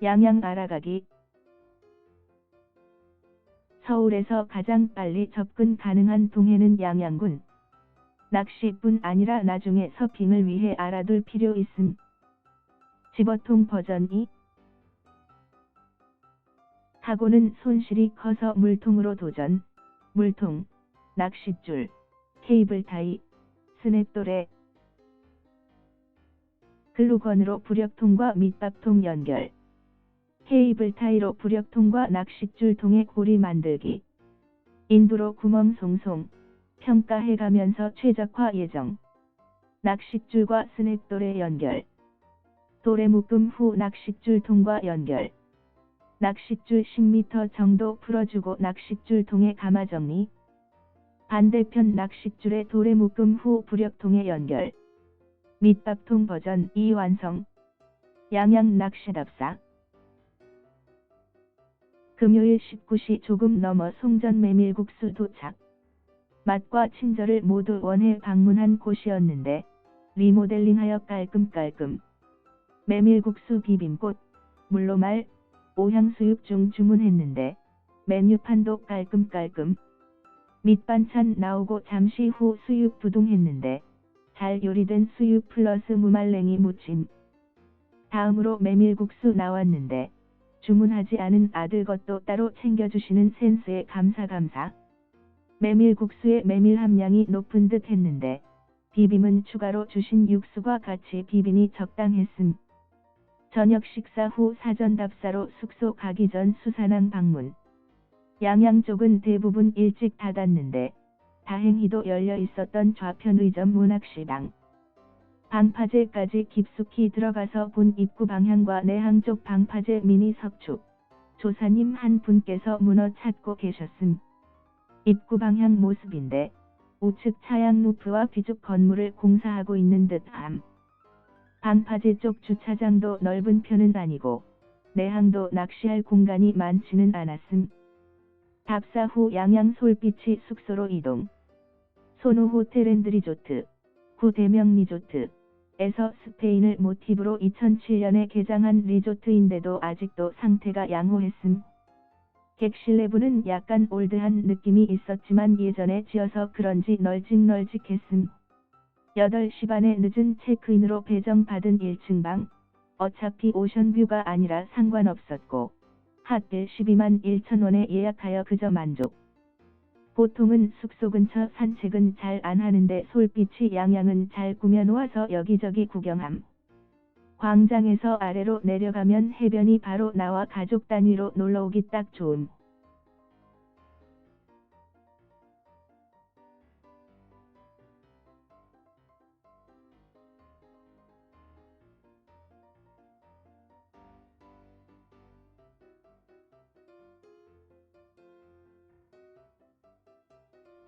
양양 알아가기. 서울에서 가장 빨리 접근 가능한 동해는 양양군. 낚시뿐 아니라 나중에 서핑을 위해 알아둘 필요 있음. 집어통 버전 2. 타고는 손실이 커서 물통으로 도전. 물통, 낚싯줄, 케이블타이, 스냅돌에 글루건으로 부력통과 밑밥통 연결. 케이블타이로 부력통과 낚싯줄통의 고리 만들기. 인두로 구멍 송송, 평가해가면서 최적화 예정. 낚싯줄과 스냅돌의 연결. 돌에 묶음 후 낚싯줄통과 연결. 낚싯줄 10m 정도 풀어주고 낚싯줄통에 감아 정리. 반대편 낚싯줄에 돌에 묶음 후 부력통에 연결. 밑밥통 버전 2 완성. 양양 낚시답사. 금요일 19시 조금 넘어 송전 메밀국수 도착. 맛과 친절을 모두 원해 방문한 곳이었는데 리모델링하여 깔끔깔끔. 메밀국수 비빔꽃, 물로말, 오향수육 중 주문했는데 메뉴판도 깔끔깔끔. 밑반찬 나오고 잠시 후 수육 부둥했는데 잘 요리된 수육 플러스 무말랭이 무침. 다음으로 메밀국수 나왔는데 주문하지 않은 아들 것도 따로 챙겨주시는 센스에 감사. 메밀국수의 메밀 함량이 높은 듯 했는데 비빔은 추가로 주신 육수와 같이 비비니 적당했음. 저녁 식사 후 사전 답사로 숙소 가기 전 수산항 방문. 양양 쪽은 대부분 일찍 닫았는데 다행히도 열려 있었던 좌편 의점 문학시방. 방파제까지 깊숙이 들어가서 본 입구 방향과 내항 쪽 방파제 미니 석축. 조사님 한 분께서 문어 찾고 계셨음. 입구 방향 모습인데 우측 차양 루프와 뒤쪽 건물을 공사하고 있는 듯함. 방파제 쪽 주차장도 넓은 편은 아니고 내항도 낚시할 공간이 많지는 않았음. 답사 후 양양 솔비치 숙소로 이동. 손우 호텔 앤드 리조트, 구 대명 리조트 에서 스페인을 모티브로 2007년에 개장한 리조트인데도 아직도 상태가 양호했음. 객실 내부는 약간 올드한 느낌이 있었지만 예전에 지어서 그런지 널찍널찍했음. 8시 반에 늦은 체크인으로 배정받은 1층 방. 어차피 오션뷰가 아니라 상관없었고 핫딜 12만 1천원에 예약하여 그저 만족. 보통은 숙소 근처 산책은 잘 안 하는데 솔비치 양양은 잘 꾸며놓아서 여기저기 구경함. 광장에서 아래로 내려가면 해변이 바로 나와 가족 단위로 놀러오기 딱 좋음.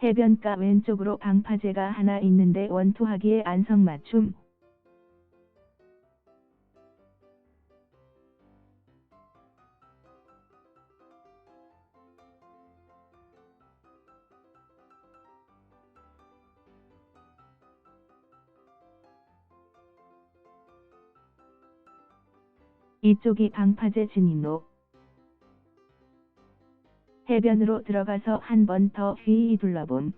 해변가 왼쪽으로 방파제가 하나 있는데 원투하기에 안성맞춤. 이쪽이 방파제 진입로. 해변으로 들어가서 한 번 더 휘이 둘러봄.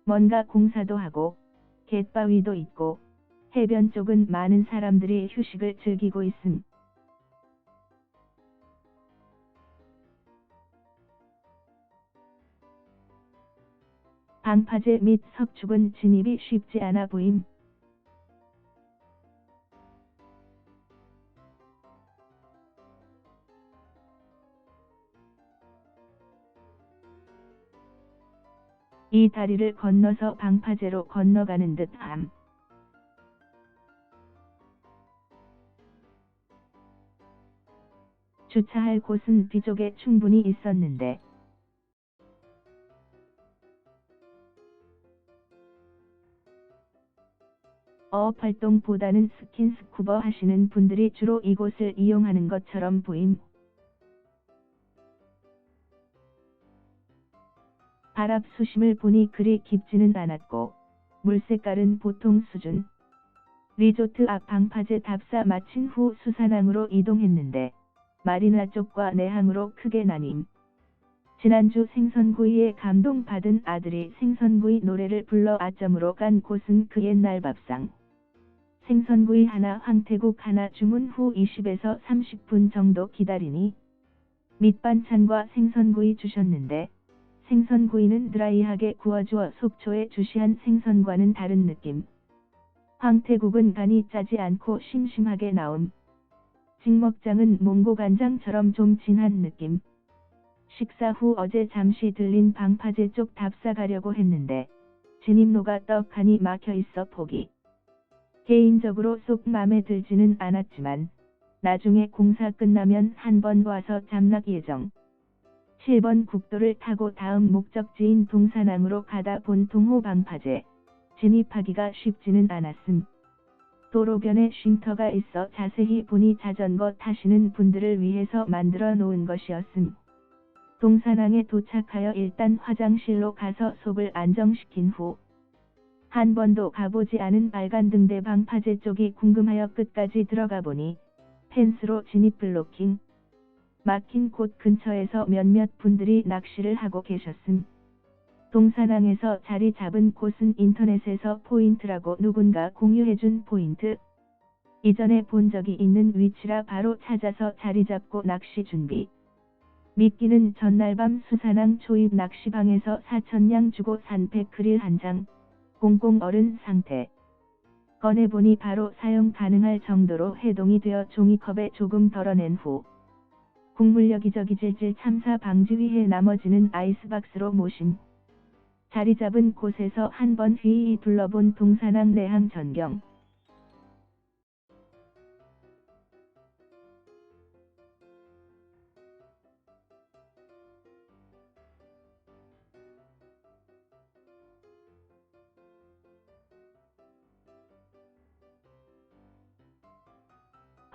뭔가 공사도 하고 갯바위도 있고 해변 쪽은 많은 사람들이 휴식을 즐기고 있음. 방파제 및 석축은 진입이 쉽지 않아 보임. 이 다리를 건너서 방파제로 건너가는 듯함. 주차할 곳은 뒤쪽에 충분히 있었는데 어업 활동보다는 스킨스쿠버 하시는 분들이 주로 이곳을 이용하는 것처럼 보임. 바랍 수심을 보니 그리 깊지는 않았고 물 색깔은 보통 수준. 리조트 앞 방파제 답사 마친 후 수산항으로 이동했는데 마리나 쪽과 내항으로 크게 나뉜. 지난주 생선구이에 감동받은 아들이 생선구이 노래를 불러 아점으로 간 곳은 그 옛날 밥상. 생선구이 하나 황태국 하나 주문 후 20에서 30분 정도 기다리니 밑반찬과 생선구이 주셨는데 생선구이는 드라이하게 구워주어 속초의 주시한 생선과는 다른 느낌. 황태국은 간이 짜지 않고 심심하게 나옴. 직먹장은 몽고간장처럼 좀 진한 느낌. 식사 후 어제 잠시 들린 방파제 쪽 답사 가려고 했는데 진입로가 떡하니 막혀있어 포기. 개인적으로 쏙 맘에 들지는 않았지만 나중에 공사 끝나면 한번 와서 잠락 예정. 7번 국도를 타고 다음 목적지인 동산항으로 가다 본 동호 방파제. 진입하기가 쉽지는 않았음. 도로변에 쉼터가 있어 자세히 보니 자전거 타시는 분들을 위해서 만들어 놓은 것이었음. 동산항에 도착하여 일단 화장실로 가서 속을 안정시킨 후 한 번도 가보지 않은 빨간 등대 방파제 쪽이 궁금하여 끝까지 들어가 보니 펜스로 진입 블로킹. 막힌 곳 근처에서 몇몇 분들이 낚시를 하고 계셨음. 동산항에서 자리 잡은 곳은 인터넷에서 포인트라고 누군가 공유해준 포인트. 이전에 본 적이 있는 위치라 바로 찾아서 자리 잡고 낚시 준비. 미끼는 전날 밤 수산항 초입 낚시방에서 4,000냥 주고 산 백크릴 한 장. 공공 얼은 상태. 꺼내보니 바로 사용 가능할 정도로 해동이 되어 종이컵에 조금 덜어낸 후 국물 여기저기 질질 참사 방지 위해 나머지는 아이스박스로 모심. 자리 잡은 곳에서 한번 휘이 둘러본 동산항 내항 전경.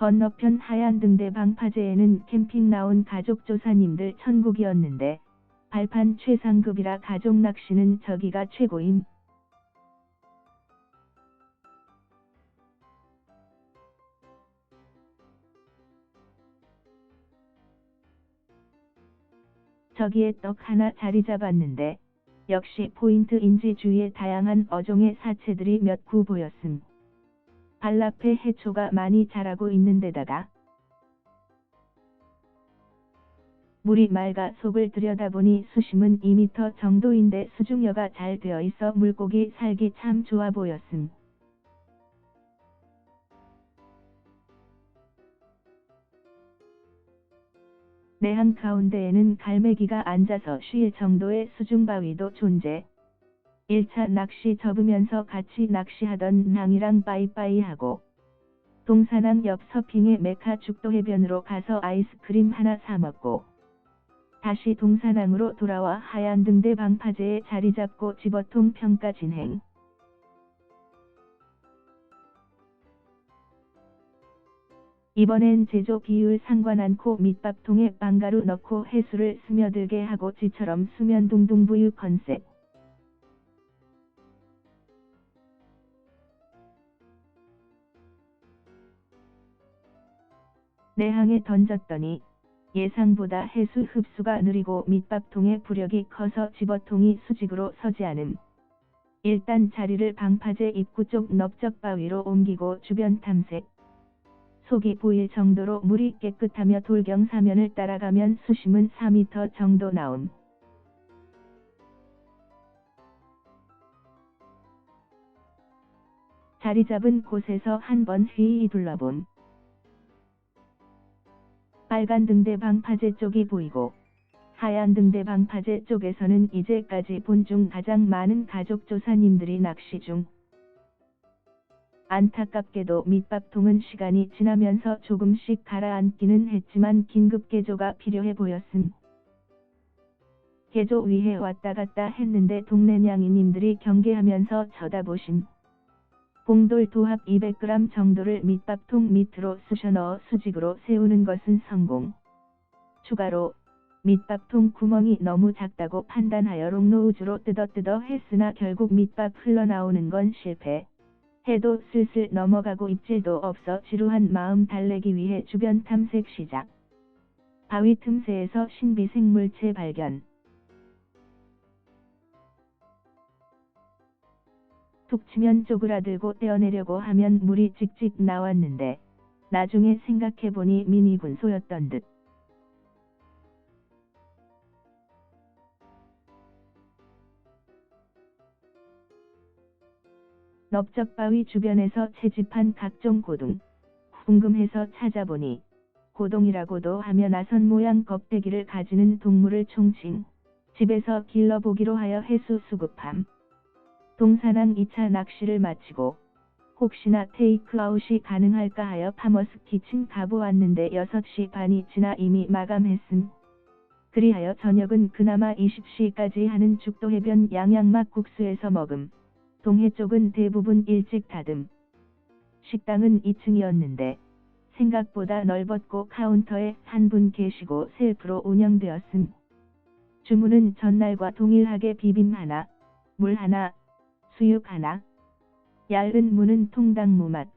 건너편 하얀 등대 방파제에는 캠핑 나온 가족 조사님들 천국이었는데 발판 최상급이라 가족 낚시는 저기가 최고임. 저기에 떡 하나 자리 잡았는데 역시 포인트인지 주위에 다양한 어종의 사체들이 몇 구 보였음. 발 앞에 해초가 많이 자라고 있는데다가 물이 맑아 속을 들여다보니 수심은 2m 정도인데 수중여가 잘 되어 있어 물고기 살기 참 좋아 보였음. 내항 가운데에는 갈매기가 앉아서 쉴 정도의 수중바위도 존재. 1차 낚시 접으면서 같이 낚시하던 낭이랑 빠이빠이하고 동산항 옆 서핑의 메카 죽도해변으로 가서 아이스크림 하나 사 먹고 다시 동산항으로 돌아와 하얀 등대 방파제에 자리 잡고 집어통 평가 진행. 이번엔 제조 비율 상관 않고 밑밥통에 빵가루 넣고 해수를 스며들게 하고 쥐처럼 수면 둥둥부유 컨셉. 내항에 던졌더니 예상보다 해수 흡수가 느리고 밑밥통의 부력이 커서 집어통이 수직으로 서지 않음. 일단 자리를 방파제 입구 쪽 넓적바위로 옮기고 주변 탐색. 속이 보일 정도로 물이 깨끗하며 돌경 사면을 따라가면 수심은 4m 정도 나옴. 자리 잡은 곳에서 한번 휘이 둘러봄. 빨간 등대 방파제 쪽이 보이고 하얀 등대 방파제 쪽에서는 이제까지 본 중 가장 많은 가족 조사님들이 낚시 중. 안타깝게도 밑밥통은 시간이 지나면서 조금씩 가라앉기는 했지만 긴급 개조가 필요해 보였음. 개조 위해 왔다 갔다 했는데 동네 냥이님들이 경계하면서 쳐다보심. 봉돌 도합 200g 정도를 밑밥통 밑으로 쑤셔 넣어 수직으로 세우는 것은 성공. 추가로 밑밥통 구멍이 너무 작다고 판단하여 롱노우즈로 뜯어 했으나 결국 밑밥 흘러나오는 건 실패. 해도 슬슬 넘어가고 입질도 없어 지루한 마음 달래기 위해 주변 탐색 시작. 바위 틈새에서 신비 생물체 발견. 툭 치면 쪼그라들고 떼어내려고 하면 물이 찍찍 나왔는데 나중에 생각해보니 미니군소였던 듯. 넓적바위 주변에서 채집한 각종 고동. 궁금해서 찾아보니 고동이라고도 하며 나선 모양 껍데기를 가지는 동물을 총칭. 집에서 길러보기로 하여 해수 수급함. 동사낭 2차 낚시를 마치고 혹시나 테이크아웃이 가능할까 하여 파머스 키친 가보았는데 6시 반이 지나 이미 마감했음. 그리하여 저녁은 그나마 20시까지 하는 죽도해변 양양막국수에서 먹음. 동해 쪽은 대부분 일찍 닫음. 식당은 2층이었는데 생각보다 넓었고 카운터에 한 분 계시고 셀프로 운영되었음. 주문은 전날과 동일하게 비빔 하나, 물 하나, 수육 하나. 얇은 무는 통당무 맛.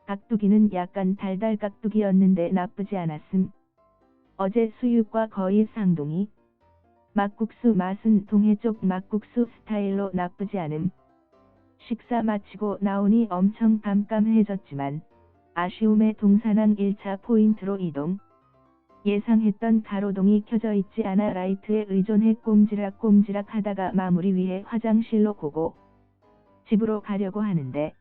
깍두기는 약간 달달 깍두기였는데 나쁘지 않았음. 어제 수육과 거의 쌍둥이. 막국수 맛은 동해 쪽 막국수 스타일로 나쁘지 않음. 식사 마치고 나오니 엄청 깜깜해졌지만 아쉬움에 동사낭 1차 포인트로 이동. 예상했던 가로등이 켜져 있지 않아 라이트에 의존해 꼼지락꼼지락 하다가 마무리 위해 화장실로 고고. 집으로 가려고 하는데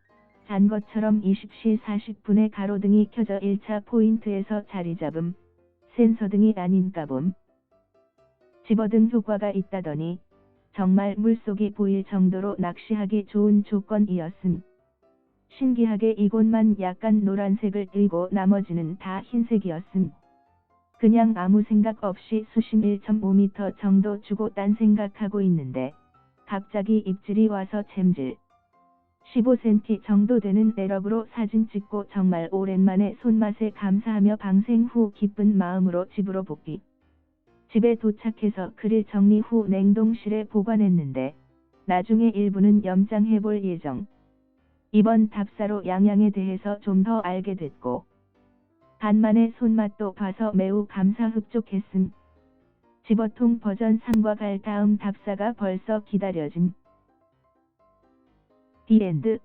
잔 것처럼 20시 40분에 가로등이 켜져 1차 포인트에서 자리 잡음. 센서등이 아닌가 봄. 집어등 효과가 있다더니 정말 물속이 보일 정도로 낚시하기 좋은 조건이었음. 신기하게 이곳만 약간 노란색을 띠고 나머지는 다 흰색이었음. 그냥 아무 생각 없이 수심 1.5m 정도 주고 딴 생각하고 있는데 갑자기 입질이 와서 챔질. 15cm 정도 되는 에럭으로 사진 찍고 정말 오랜만에 손맛에 감사하며 방생 후 기쁜 마음으로 집으로 복귀. 집에 도착해서 그릴 정리 후 냉동실에 보관했는데 나중에 일부는 염장해볼 예정. 이번 답사로 양양에 대해서 좀 더 알게 됐고 간만에 손맛도 봐서 매우 감사흡족했음. 집어통 버전 3과 갈 다음 답사가 벌써 기다려짐. The end.